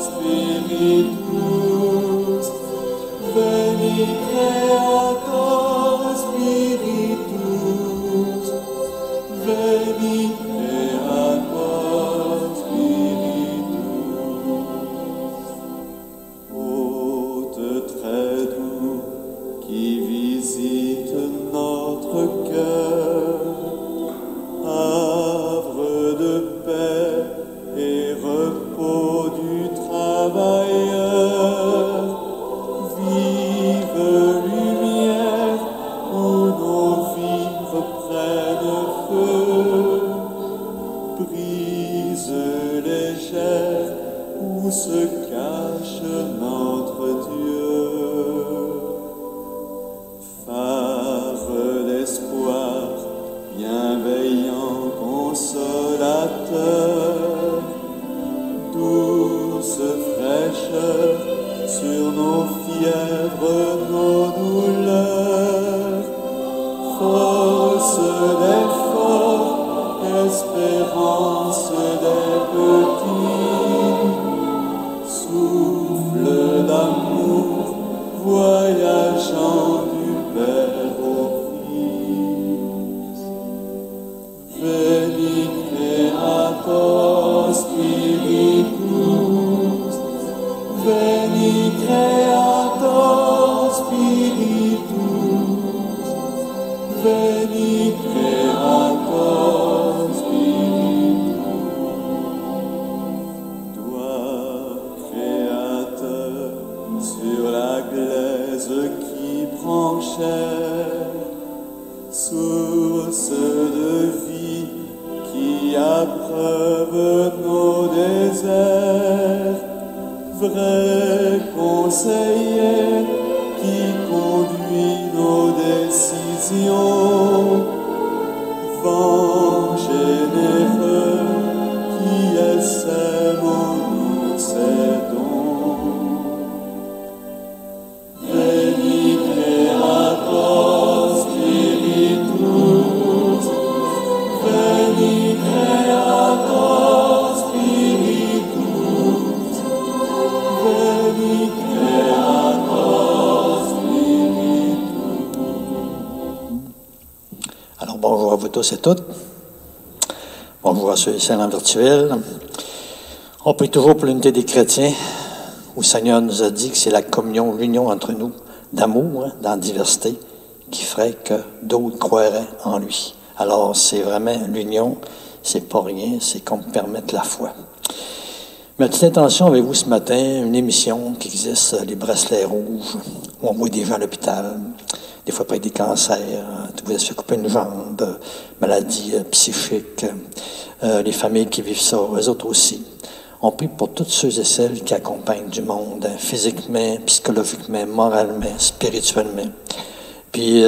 Spiritus, veni Creator Spiritus, veni Creator Spiritus. Hôte très doux qui visite notre cœur, havre de paix et repos du travailleur, vive lumière où nos vies reprennent feu, brise légère où se cache notre Dieu. Phare d'espoir, bienveillant consolateur, douce fraîcheur sur nos fièvres, nos douleurs, force des forts, espérance des petits, souffle d'amour, voyageant du Père au Fils. Veni Creator Spiritus, veni Creator Spiritus, veni Creator Spiritus. Toi, Créateur, sur la glaise qui prend chair, source de vie qui abreuve nos déserts, vrai conseiller qui conduit nos décisions, vent généreux qui essaime en nous ses dons. Veni Creator Spiritus, veni Creator Spiritus, veni Creator Spiritus. Alors, bonjour à vous tous et toutes. Bonjour à ceux et celles en virtuel. On prie toujours pour l'unité des chrétiens, où le Seigneur nous a dit que c'est la communion, l'union entre nous, d'amour, dans la diversité, qui ferait que d'autres croiraient en lui. Alors, c'est vraiment l'union, c'est pas rien, c'est qu'on me permette la foi. Ma petite intention avec vous ce matin, une émission qui existe, les bracelets rouges, où on voit des gens à l'hôpital, des fois après des cancers, vous avez fait couper une jambe, maladies psychiques, les familles qui vivent ça, eux autres aussi. On prie pour toutes ceux et celles qui accompagnent du monde, physiquement, psychologiquement, moralement, spirituellement. Puis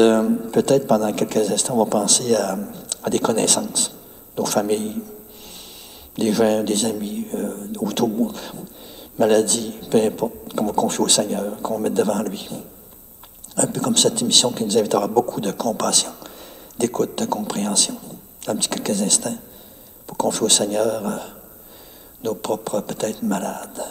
peut-être pendant quelques instants, on va penser à des connaissances, nos familles, des gens, des amis autour, maladies, peu importe, qu'on va confier au Seigneur, qu'on va mettre devant lui. Un peu comme cette émission qui nous invitera beaucoup de compassion, d'écoute, de compréhension. Dans quelques instants, pour confier au Seigneur nos propres, peut-être, malades.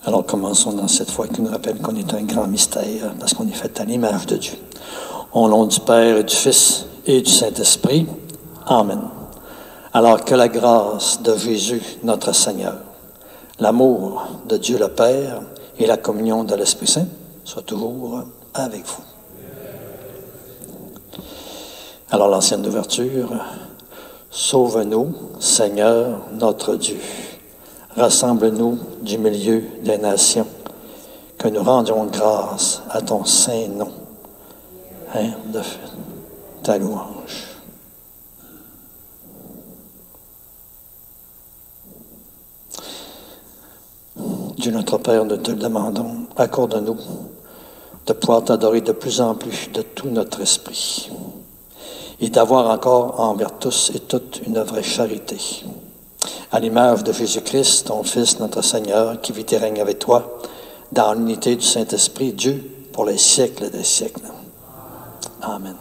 Alors, commençons dans cette foi qui nous rappelle qu'on est un grand mystère, parce qu'on est fait à l'image de Dieu. Au nom du Père et du Fils et du Saint-Esprit. Amen. Alors, que la grâce de Jésus, notre Seigneur, l'amour de Dieu le Père et la communion de l'Esprit Saint soient toujours avec vous. Alors, l'ancienne ouverture. Sauve-nous, Seigneur, notre Dieu. Rassemble-nous du milieu des nations, que nous rendions grâce à ton saint nom, de ta louange. Dieu notre Père, nous te le demandons, accorde-nous de pouvoir t'adorer de plus en plus de tout notre esprit et d'avoir encore envers tous et toutes une vraie charité. À l'image de Jésus-Christ, ton Fils, notre Seigneur, qui vit et règne avec toi, dans l'unité du Saint-Esprit, Dieu, pour les siècles des siècles. Amen.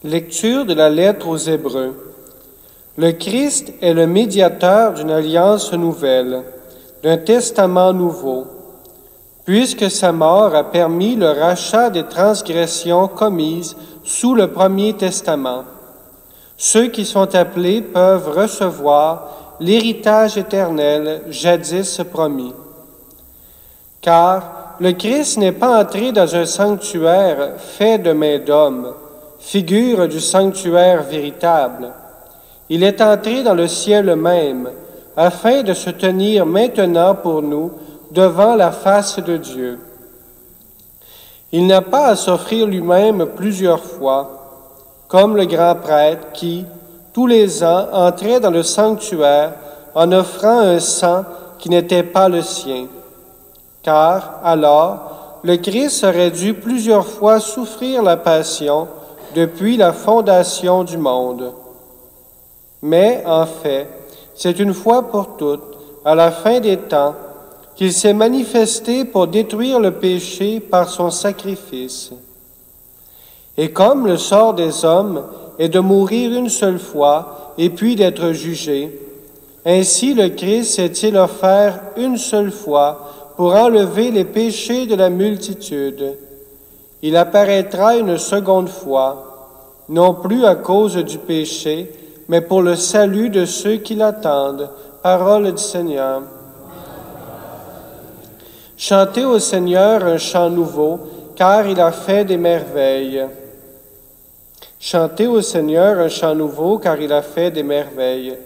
Lecture de la lettre aux Hébreux. Le Christ est le médiateur d'une alliance nouvelle, d'un testament nouveau, puisque sa mort a permis le rachat des transgressions commises sous le premier testament. Ceux qui sont appelés peuvent recevoir l'héritage éternel jadis promis. Car le Christ n'est pas entré dans un sanctuaire fait de main d'homme, figure du sanctuaire véritable. Il est entré dans le ciel même, afin de se tenir maintenant pour nous devant la face de Dieu. Il n'a pas à s'offrir lui-même plusieurs fois, comme le grand prêtre qui, tous les ans, entrait dans le sanctuaire en offrant un sang qui n'était pas le sien. Car, alors, le Christ aurait dû plusieurs fois souffrir la passion depuis la fondation du monde. Mais, en fait, c'est une fois pour toutes, à la fin des temps, qu'il s'est manifesté pour détruire le péché par son sacrifice. Et comme le sort des hommes est de mourir une seule fois et puis d'être jugé, ainsi le Christ s'est-il offert une seule fois pour enlever les péchés de la multitude. Il apparaîtra une seconde fois, non plus à cause du péché, mais pour le salut de ceux qui l'attendent. Parole du Seigneur. Chantez au Seigneur un chant nouveau, car il a fait des merveilles. Chantez au Seigneur un chant nouveau, car il a fait des merveilles.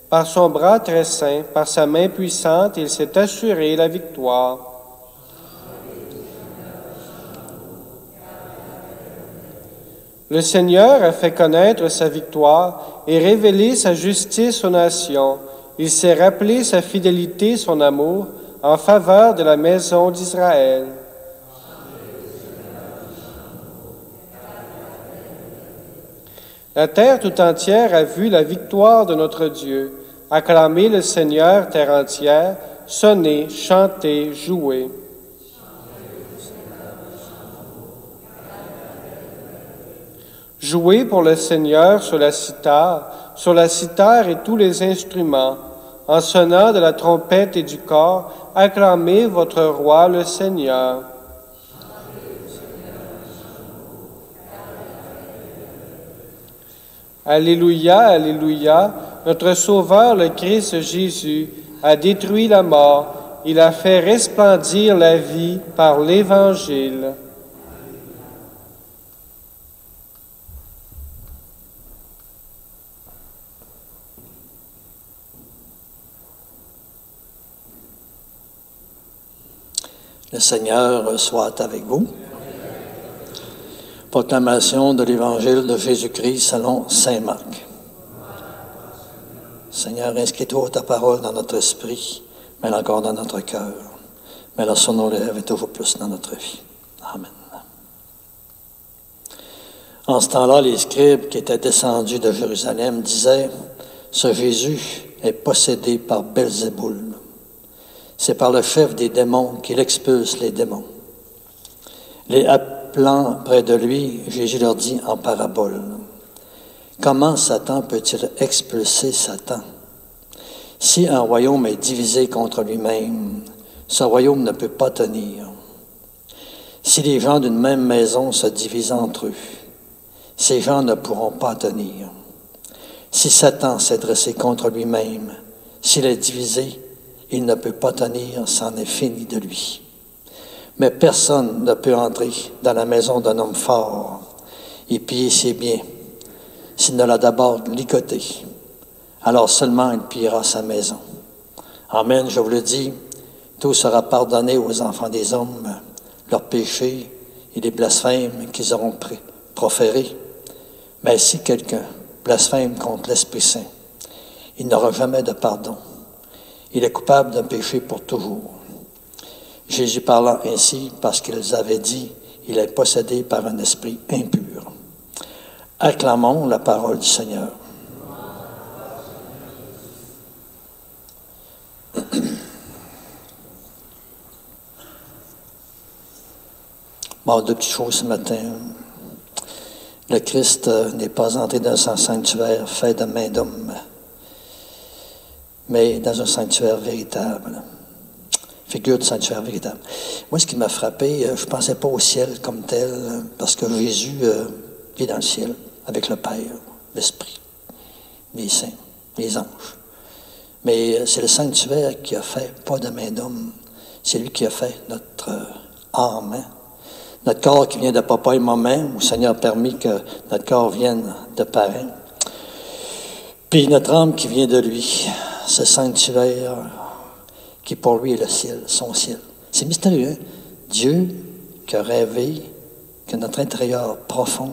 Par son bras très saint, par sa main puissante, il s'est assuré la victoire. Le Seigneur a fait connaître sa victoire et révélé sa justice aux nations. Il s'est rappelé sa fidélité, son amour, en faveur de la maison d'Israël. La terre tout entière a vu la victoire de notre Dieu. Acclamez le Seigneur, terre entière, sonnez, chantez, jouez. Jouez pour le Seigneur sur la cithare et tous les instruments. En sonnant de la trompette et du cor, acclamez votre roi le Seigneur. Alléluia, Alléluia, notre Sauveur, le Christ Jésus, a détruit la mort. Il a fait resplendir la vie par l'Évangile. Le Seigneur soit avec vous. Proclamation de l'Évangile de Jésus-Christ selon saint Marc. Seigneur, inscris-toi ta parole dans notre esprit, mais encore dans notre cœur. Mais la sur nos lèvres et toujours plus dans notre vie. Amen. En ce temps-là, les scribes qui étaient descendus de Jérusalem disaient, « Ce Jésus est possédé par Belzéboul. C'est par le chef des démons qu'il expulse les démons. » Les appelant près de lui, Jésus leur dit en parabole, « Comment Satan peut-il expulser Satan? Si un royaume est divisé contre lui-même, ce royaume ne peut pas tenir. Si les gens d'une même maison se divisent entre eux, ces gens ne pourront pas tenir. Si Satan s'est dressé contre lui-même, s'il est divisé, il ne peut pas tenir, c'en est fini de lui. Mais personne ne peut entrer dans la maison d'un homme fort et piller ses biens s'il ne l'a d'abord ligoté. Alors seulement il pillera sa maison. Amen, je vous le dis, tout sera pardonné aux enfants des hommes, leurs péchés et les blasphèmes qu'ils auront proférés. Mais si quelqu'un blasphème contre l'Esprit Saint, il n'aura jamais de pardon. Il est coupable d'un péché pour toujours. Jésus parlant ainsi parce qu'ils avaient dit, il est possédé par un esprit impur. Acclamons la parole du Seigneur. Bon, deux petites choses ce matin. Le Christ n'est pas entré dans un sanctuaire fait de main d'homme, mais dans un sanctuaire véritable. Figure de sanctuaire véritable. Moi, ce qui m'a frappé, je ne pensais pas au ciel comme tel, parce que Jésus est dans le ciel, avec le Père, l'Esprit, les saints, les anges. Mais c'est le sanctuaire qui a fait, pas de main d'homme, c'est lui qui a fait notre âme, hein? Notre corps qui vient de papa et maman, où le Seigneur a permis que notre corps vienne de parents. Puis notre âme qui vient de lui, ce sanctuaire qui pour lui est le ciel, son ciel. C'est mystérieux, hein? Dieu qui a rêvé que notre intérieur profond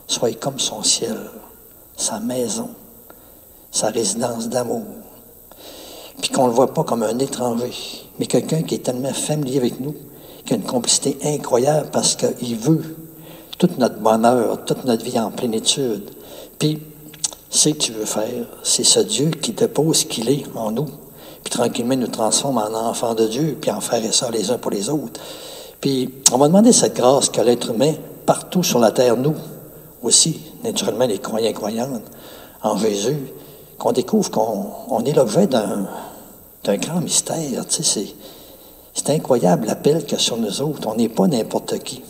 soit comme son ciel, sa maison, sa résidence d'amour. Puis qu'on ne le voit pas comme un étranger, mais quelqu'un qui est tellement familier avec nous, qui a une complicité incroyable parce qu'il veut tout notre bonheur, toute notre vie en plénitude. Puis, ce que tu veux faire, c'est ce Dieu qui dépose qu'il est en nous, puis tranquillement nous transforme en enfants de Dieu, puis en frères et sœurs les uns pour les autres. Puis, on va demander cette grâce qu'a l'être humain partout sur la terre, nous aussi, naturellement les croyants et croyantes, en Jésus, qu'on découvre qu'on est l'objet d'un grand mystère, tu sais, c'est incroyable l'appel qu'il y a sur nous autres. On n'est pas n'importe qui.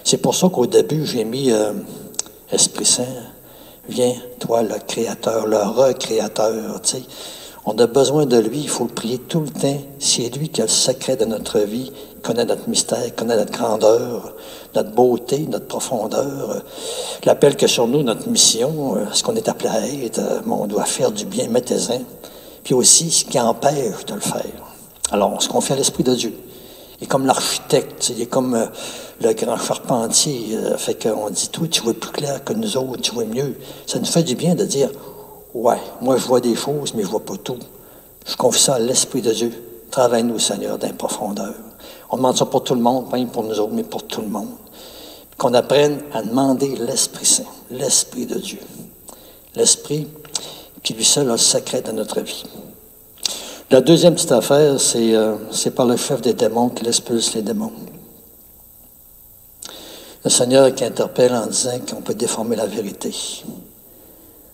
C'est pour ça qu'au début, j'ai mis Esprit Saint, viens, toi, le Créateur, le recréateur. Tu sais. On a besoin de lui, il faut le prier tout le temps. C'est lui qui a le secret de notre vie, connaît notre mystère, connaît notre grandeur, notre beauté, notre profondeur. L'appel qu'il y a sur nous, notre mission, ce qu'on est appelé à être, on doit faire du bien, mettez-en. Puis aussi, ce qui empêche de le faire. Alors, on se confie à l'Esprit de Dieu. Il est comme l'architecte, il est comme le grand charpentier. Fait qu'on dit, toi, tu vois plus clair que nous autres, tu vois mieux. Ça nous fait du bien de dire, ouais, moi, je vois des choses, mais je vois pas tout. Je confie ça à l'Esprit de Dieu. Travaille-nous, Seigneur, dans la profondeur. On demande ça pour tout le monde, pas pour nous autres, mais pour tout le monde. Qu'on apprenne à demander l'Esprit Saint, l'Esprit de Dieu. L'Esprit qui, lui seul, a le secret de notre vie. La deuxième petite affaire, c'est par le chef des démons qu'il expulse les démons. Le Seigneur qui interpelle en disant qu'on peut déformer la vérité.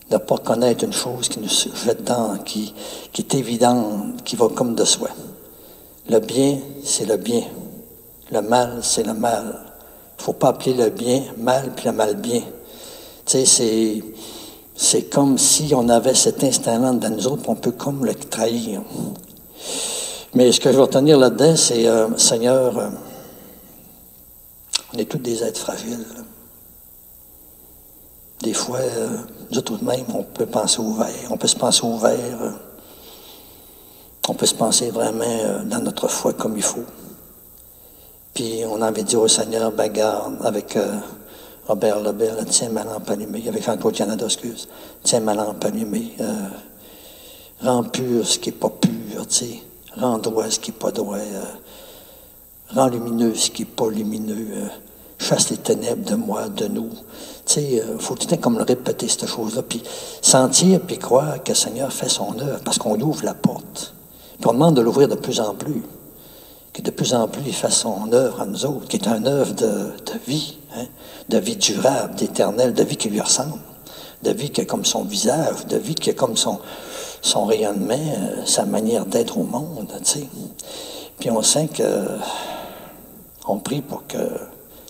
De ne pas connaître une chose qui nous jette dedans, qui est évidente, qui va comme de soi. Le bien, c'est le bien. Le mal, c'est le mal. Il ne faut pas appeler le bien mal, puis le mal bien. Tu sais, c'est comme si on avait cet instinct-là dans nous autres, on peut comme le trahir. Mais ce que je veux retenir là-dedans, c'est, Seigneur, on est tous des êtres fragiles. Des fois, nous autres même, on peut penser ouvert, on peut se penser ouvert, on peut se penser vraiment dans notre foi comme il faut. Puis on a envie de dire au Seigneur, ben garde, avec Robert Lebel, tiens ma lampe allumée, avec Jean-Claude Canada, excuse, tiens ma lampe allumée, rends pur ce qui n'est pas pur, tu sais, rends droit ce qui n'est pas droit, rends lumineux ce qui n'est pas lumineux, chasse les ténèbres de moi, de nous. Tu sais, faut tout le temps comme le répéter, cette chose-là, puis sentir, puis croire que le Seigneur fait son œuvre, parce qu'on ouvre la porte. Puis on demande de l'ouvrir de plus en plus, que de plus en plus il fasse son œuvre à nous autres, qui est une œuvre de vie, hein, de vie durable, d'éternel, de vie qui lui ressemble, de vie qui a comme son visage, de vie qui a comme son rayonnement, sa manière d'être au monde, tu sais. Puis on sent que on prie pour que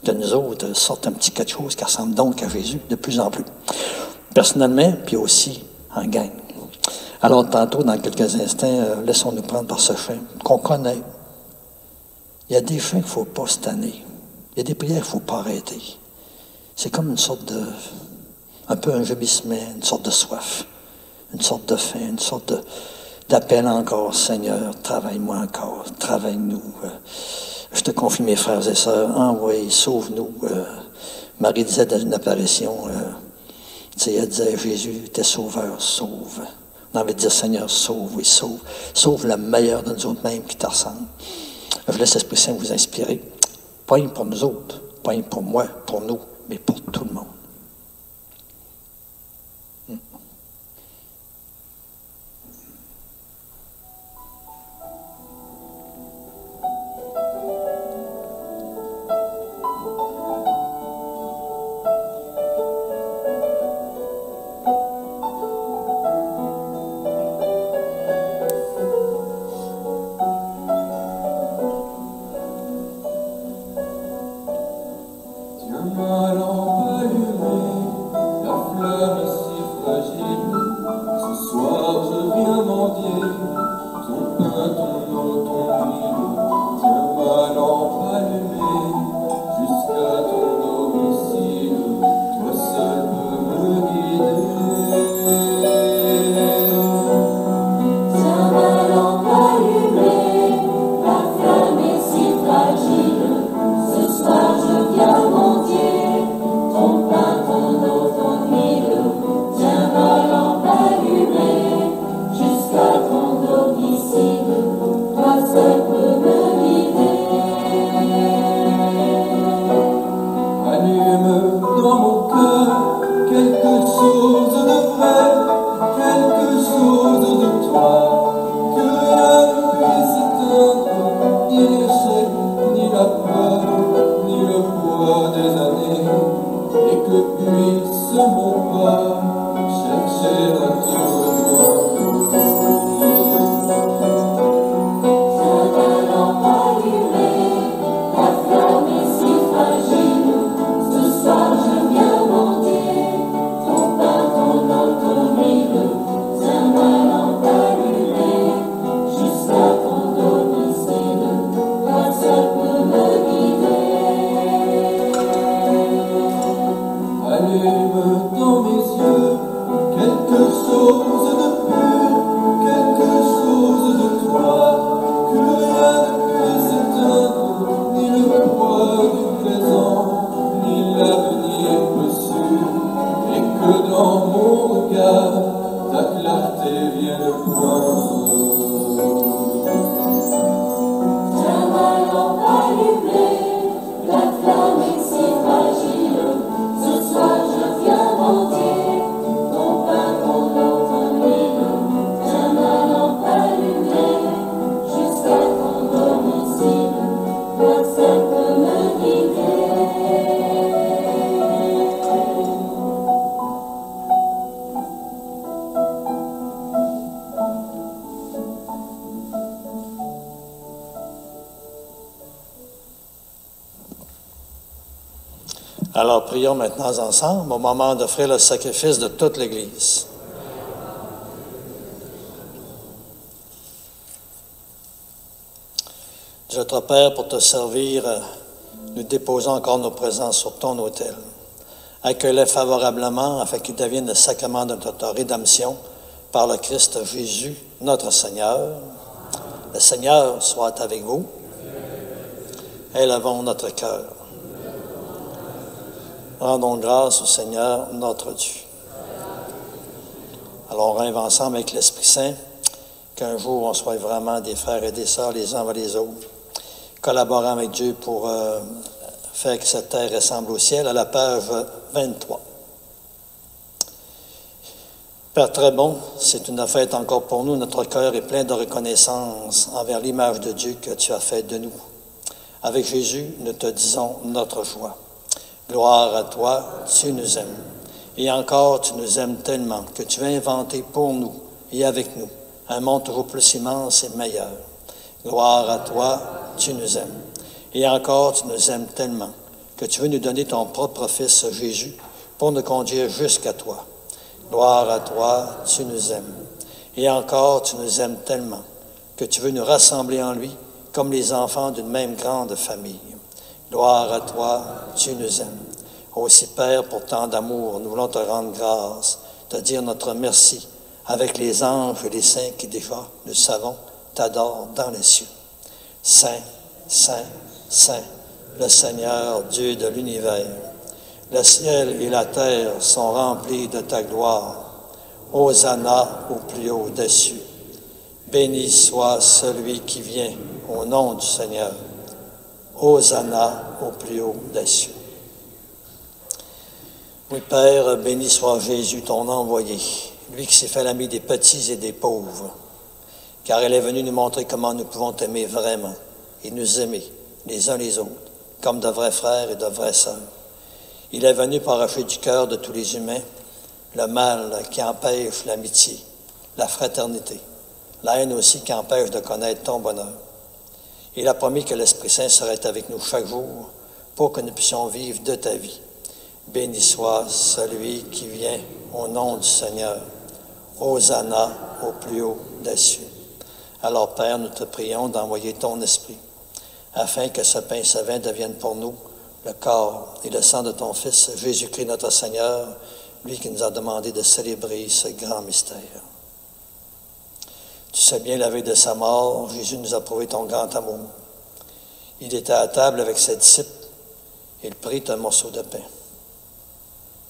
de nous autres sorte un petit quelque chose qui ressemble donc à Jésus de plus en plus. Personnellement, puis aussi en gang. Alors tantôt, dans quelques instants, laissons-nous prendre par ce chant qu'on connaît. Il y a des chants qu'il ne faut pas se tanner. Il y a des prières qu'il ne faut pas arrêter. C'est comme une sorte de, un peu un gémissement, une sorte de soif, une sorte de faim, une sorte d'appel encore, Seigneur, travaille-moi encore, travaille-nous. Je te confie, mes frères et sœurs, envoie, sauve-nous. Marie disait dans une apparition, elle disait, Jésus, t'es sauveur, sauve. On a envie de dire, Seigneur, sauve, oui, sauve. Sauve le meilleur de nous autres mêmes qui te ressemble. Je laisse l'Esprit Saint vous inspirer. Pas pour nous autres, pas pour moi, pour nous, mais pour tout le monde. Alors, prions maintenant ensemble au moment d'offrir le sacrifice de toute l'Église. Dieu notre Père, pour te servir, nous déposons encore nos présences sur ton autel. Accueille-les favorablement afin qu'ils deviennent le sacrement de notre rédemption par le Christ Jésus, notre Seigneur. Le Seigneur soit avec vous. Élevons notre cœur. Rendons grâce au Seigneur, notre Dieu. Alors, on rêve ensemble avec l'Esprit Saint, qu'un jour, on soit vraiment des frères et des sœurs les uns avec les autres, collaborant avec Dieu pour faire que cette terre ressemble au ciel, à la page 23. Père très bon, c'est une fête encore pour nous. Notre cœur est plein de reconnaissance envers l'image de Dieu que tu as faite de nous. Avec Jésus, nous te disons notre joie. Gloire à toi, tu nous aimes. Et encore, tu nous aimes tellement que tu as inventé pour nous et avec nous un monde toujours plus immense et meilleur. Gloire à toi, tu nous aimes. Et encore, tu nous aimes tellement que tu veux nous donner ton propre Fils Jésus pour nous conduire jusqu'à toi. Gloire à toi, tu nous aimes. Et encore, tu nous aimes tellement que tu veux nous rassembler en lui comme les enfants d'une même grande famille. Gloire à toi, tu nous aimes. Aussi, Père, pour tant d'amour, nous voulons te rendre grâce, te dire notre merci avec les anges et les saints qui déjà, nous savons, t'adorent dans les cieux. Saint, Saint, Saint, le Seigneur, Dieu de l'univers. Le ciel et la terre sont remplis de ta gloire. Hosanna au plus haut des cieux. Béni soit celui qui vient au nom du Seigneur. Hosanna au plus haut des cieux. Oui, Père, béni soit Jésus, ton envoyé, lui qui s'est fait l'ami des petits et des pauvres, car il est venu nous montrer comment nous pouvons t'aimer vraiment et nous aimer les uns les autres, comme de vrais frères et de vraies sœurs. Il est venu pour arracher du cœur de tous les humains le mal qui empêche l'amitié, la fraternité, la haine aussi qui empêche de connaître ton bonheur. Il a promis que l'Esprit Saint serait avec nous chaque jour pour que nous puissions vivre de ta vie. Béni soit celui qui vient au nom du Seigneur. Hosanna au plus haut des cieux. Alors, Père, nous te prions d'envoyer ton Esprit, afin que ce pain et ce vin deviennent pour nous le corps et le sang de ton Fils, Jésus-Christ notre Seigneur, lui qui nous a demandé de célébrer ce grand mystère. Tu sais bien, la veille de sa mort, Jésus nous a prouvé ton grand amour. Il était à table avec ses disciples, il prit un morceau de pain.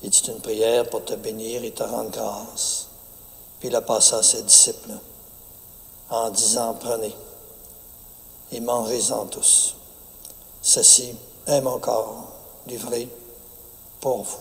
Il dit une prière pour te bénir et te rendre grâce. Puis il a passé à ses disciples en disant, prenez et mangez-en tous. Ceci est mon corps livré pour vous.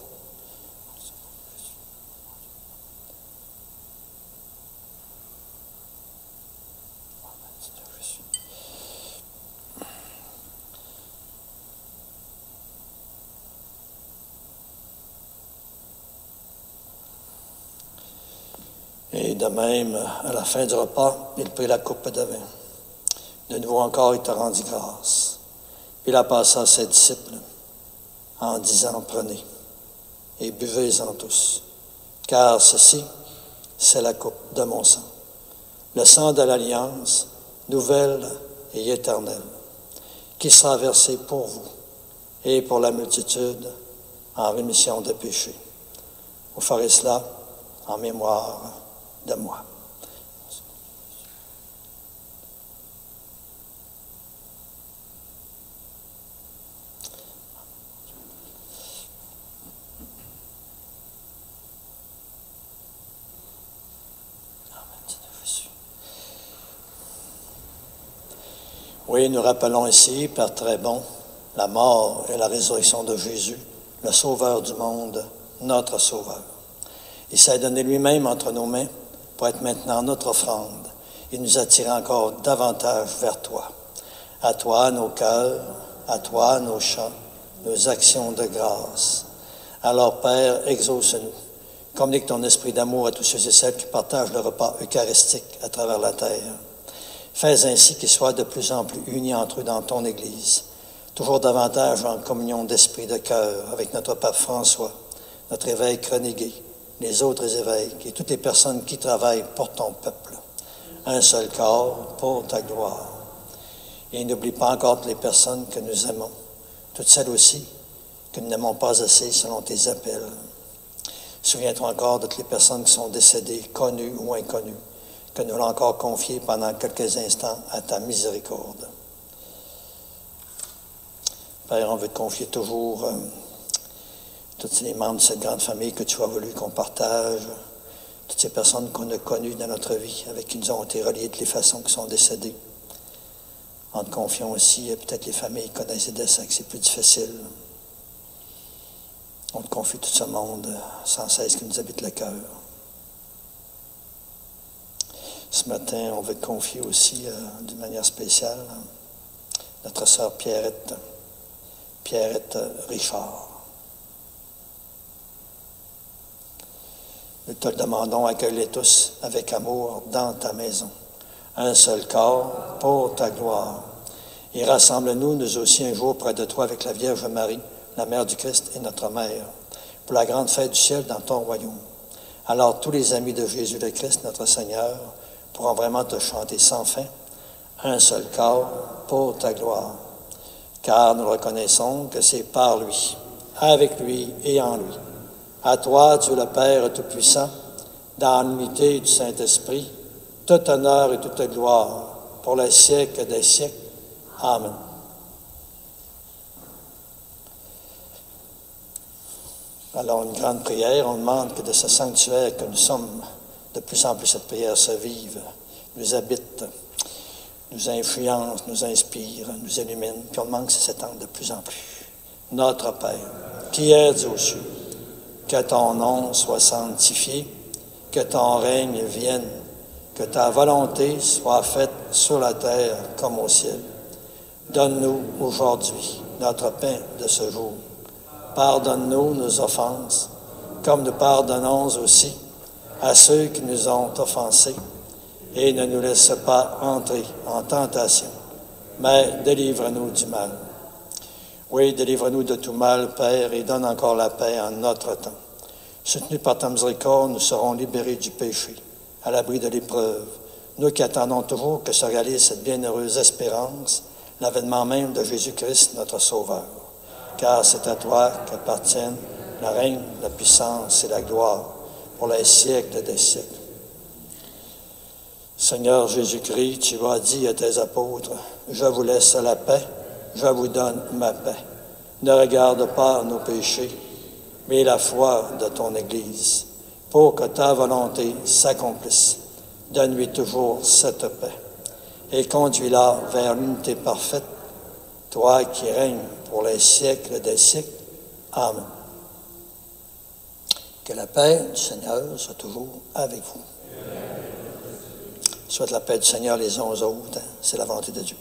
Et de même, à la fin du repas, il prit la coupe de vin. De nouveau encore, il te rendit grâce. Il a passé à ses disciples en disant, prenez et buvez-en tous, car ceci, c'est la coupe de mon sang, le sang de l'alliance, nouvelle et éternelle, qui sera versé pour vous et pour la multitude en rémission de péchés. Vous ferez cela en mémoire de moi. Oui, nous rappelons ici, Père très bon, la mort et la résurrection de Jésus, le Sauveur du monde, notre Sauveur. Il s'est donné lui-même entre nos mains pour être maintenant notre offrande et nous attirer encore davantage vers toi. À toi nos cœurs, à toi nos chants, nos actions de grâce. Alors, Père, exauce-nous. Communique ton esprit d'amour à tous ceux et celles qui partagent le repas eucharistique à travers la terre. Fais ainsi qu'ils soient de plus en plus unis entre eux dans ton Église, toujours davantage en communion d'esprit de cœur avec notre Pape François, notre évêque Renégué, les autres évêques et toutes les personnes qui travaillent pour ton peuple. Un seul corps pour ta gloire. Et n'oublie pas encore toutes les personnes que nous aimons, toutes celles aussi que nous n'aimons pas assez selon tes appels. Souviens-toi encore de toutes les personnes qui sont décédées, connues ou inconnues, que nous l'avons encore confiées pendant quelques instants à ta miséricorde. Père, on veut te confier toujours tous les membres de cette grande famille que tu as voulu qu'on partage, toutes ces personnes qu'on a connues dans notre vie, avec qui nous ont été reliés de toutes les façons qui sont décédées. En te confiant aussi peut-être les familles qui connaissent des décès, que c'est plus difficile. On te confie tout ce monde sans cesse qui nous habite le cœur. Ce matin, on veut te confier aussi d'une manière spéciale notre sœur Pierrette Richard. Nous te le demandons, accueille-les tous avec amour dans ta maison. Un seul corps pour ta gloire. Et rassemble-nous, nous aussi, un jour près de toi avec la Vierge Marie, la Mère du Christ et notre Mère, pour la grande fête du ciel dans ton royaume. Alors tous les amis de Jésus le Christ, notre Seigneur, pourront vraiment te chanter sans fin, un seul corps pour ta gloire. Car nous reconnaissons que c'est par lui, avec lui et en lui. À toi, Dieu le Père Tout-Puissant, dans l'unité du Saint-Esprit, tout honneur et toute gloire pour les siècles des siècles. Amen. Alors, une grande prière, on demande que de ce sanctuaire que nous sommes, de plus en plus cette prière se vive, nous habite, nous influence, nous inspire, nous illumine, puis on demande que ça s'étende de plus en plus. Notre Père, qui es aux cieux, que ton nom soit sanctifié, que ton règne vienne, que ta volonté soit faite sur la terre comme au ciel. Donne-nous aujourd'hui notre pain de ce jour. Pardonne-nous nos offenses, comme nous pardonnons aussi à ceux qui nous ont offensés. Et ne nous laisse pas entrer en tentation, mais délivre-nous du mal. Oui, délivre-nous de tout mal, Père, et donne encore la paix en notre temps. Soutenus par ta miséricorde, nous serons libérés du péché, à l'abri de l'épreuve. Nous qui attendons toujours que se réalise cette bienheureuse espérance, l'avènement même de Jésus-Christ, notre Sauveur. Car c'est à toi qu'appartiennent le règne, la puissance et la gloire pour les siècles des siècles. Seigneur Jésus-Christ, tu as dit à tes apôtres, « Je vous laisse la paix, je vous donne ma paix. Ne regarde pas nos péchés, mais la foi de ton Église, pour que ta volonté s'accomplisse. Donne-lui toujours cette paix et conduis-la vers l'unité parfaite, toi qui règnes pour les siècles des siècles. Amen. Que la paix du Seigneur soit toujours avec vous. Souhaite la paix du Seigneur les uns aux autres. C'est la volonté de Dieu.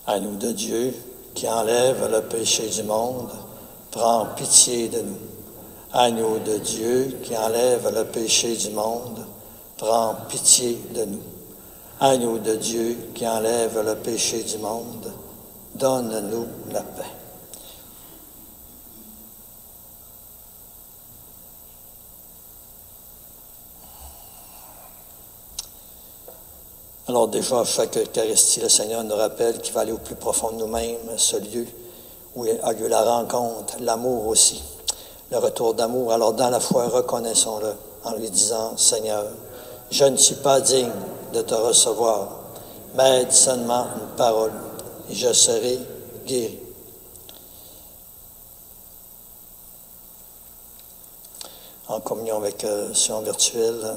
Agneau de Dieu, qui enlève le péché du monde, prends pitié de nous. Agneau de Dieu, qui enlève le péché du monde, prends pitié de nous. Agneau de Dieu, qui enlève le péché du monde, donne-nous la paix. Alors déjà, chaque Eucharistie, le Seigneur nous rappelle qu'il va aller au plus profond de nous-mêmes, ce lieu où a lieu la rencontre, l'amour aussi, le retour d'amour. Alors dans la foi, reconnaissons-le en lui disant, « Seigneur, je ne suis pas digne de te recevoir, mais dis seulement une parole, et je serai guéri. » En communion avec Sion virtuel,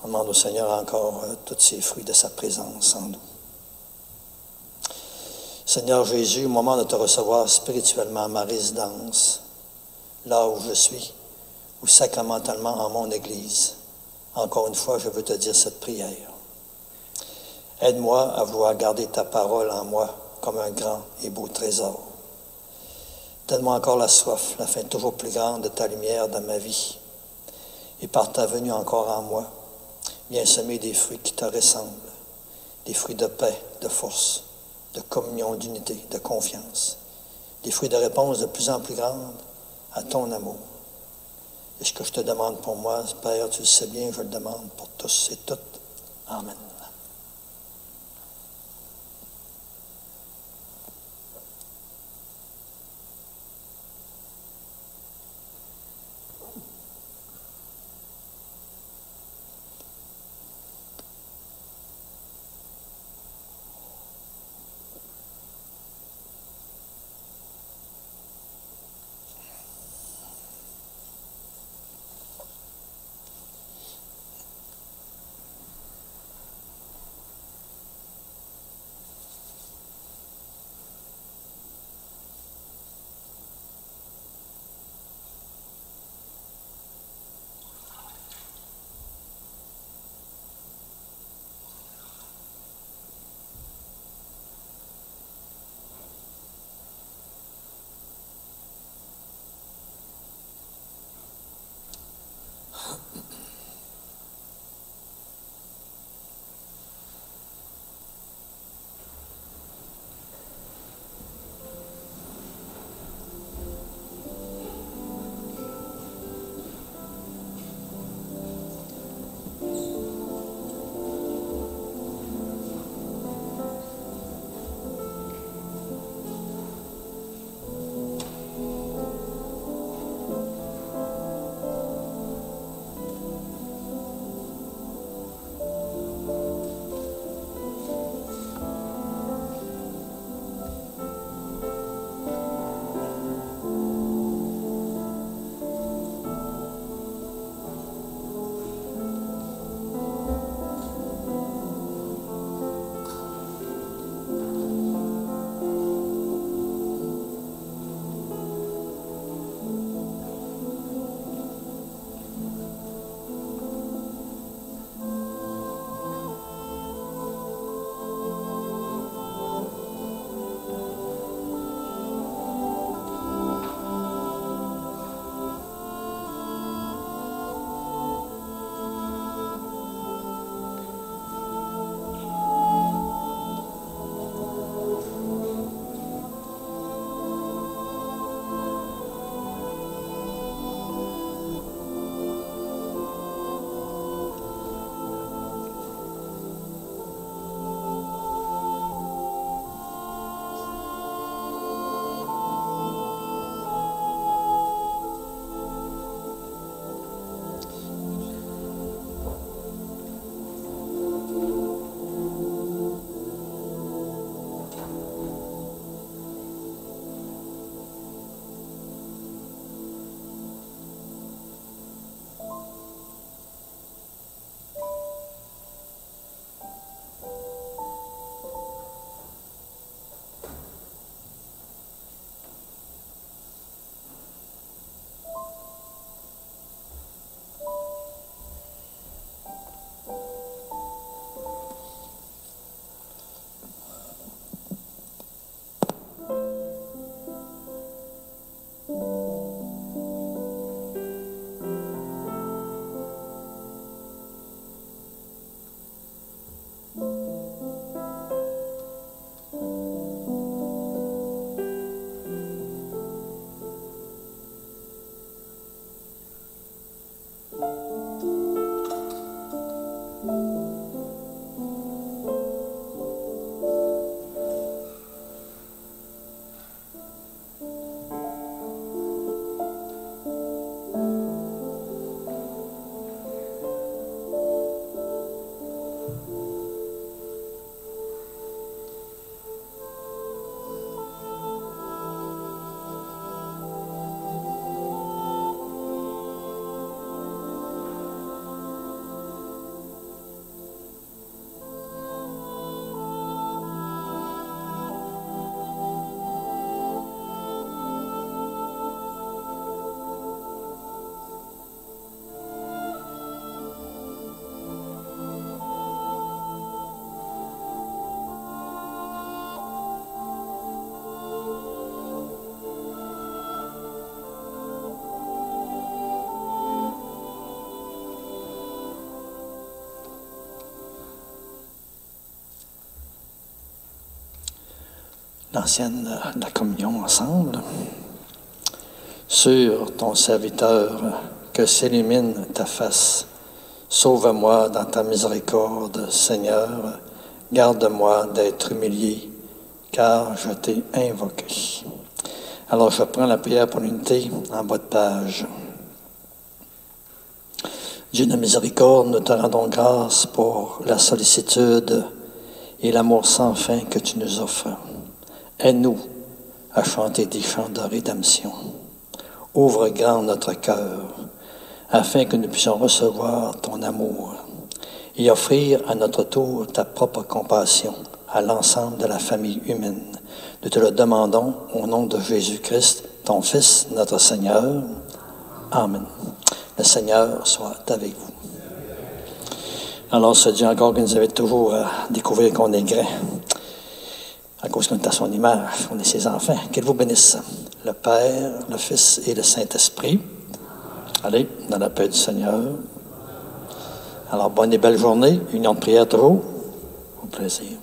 on demande au Seigneur encore tous ces fruits de sa présence en nous. Seigneur Jésus, au moment de te recevoir spirituellement à ma résidence, là où je suis, ou sacramentalement en mon Église, encore une fois, je veux te dire cette prière. Aide-moi à vouloir garder ta parole en moi comme un grand et beau trésor. Donne-moi encore la soif, la faim toujours plus grande de ta lumière dans ma vie. Et par ta venue encore en moi, viens semer des fruits qui te ressemblent, des fruits de paix, de force, de communion, d'unité, de confiance, des fruits de réponse de plus en plus grande à ton amour. Et ce que je te demande pour moi, Père, tu le sais bien, je le demande pour tous et toutes. Amen. l'ancienne la communion ensemble. Sur ton serviteur, que s'illumine ta face. Sauve-moi dans ta miséricorde, Seigneur. Garde-moi d'être humilié, car je t'ai invoqué. Alors, je prends la prière pour l'unité en bas de page. Dieu de miséricorde, nous te rendons grâce pour la sollicitude et l'amour sans fin que tu nous offres. Aide-nous à chanter des chants de rédemption. Ouvre grand notre cœur, afin que nous puissions recevoir ton amour et offrir à notre tour ta propre compassion à l'ensemble de la famille humaine. Nous te le demandons au nom de Jésus-Christ, ton Fils, notre Seigneur. Amen. Le Seigneur soit avec vous. Alors, ce Dieu encore qui nous invite toujours à découvrir qu'on est grand, à cause qu'on est à son image, on est ses enfants. Qu'il vous bénisse, le Père, le Fils et le Saint-Esprit. Allez, dans la paix du Seigneur. Alors, bonne et belle journée, union de prière toujours, au plaisir.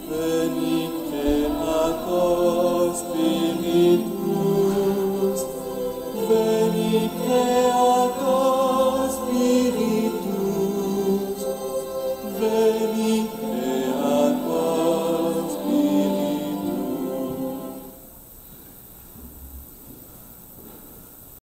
Veni Creator Spiritus, Veni Creator Spiritus, Veni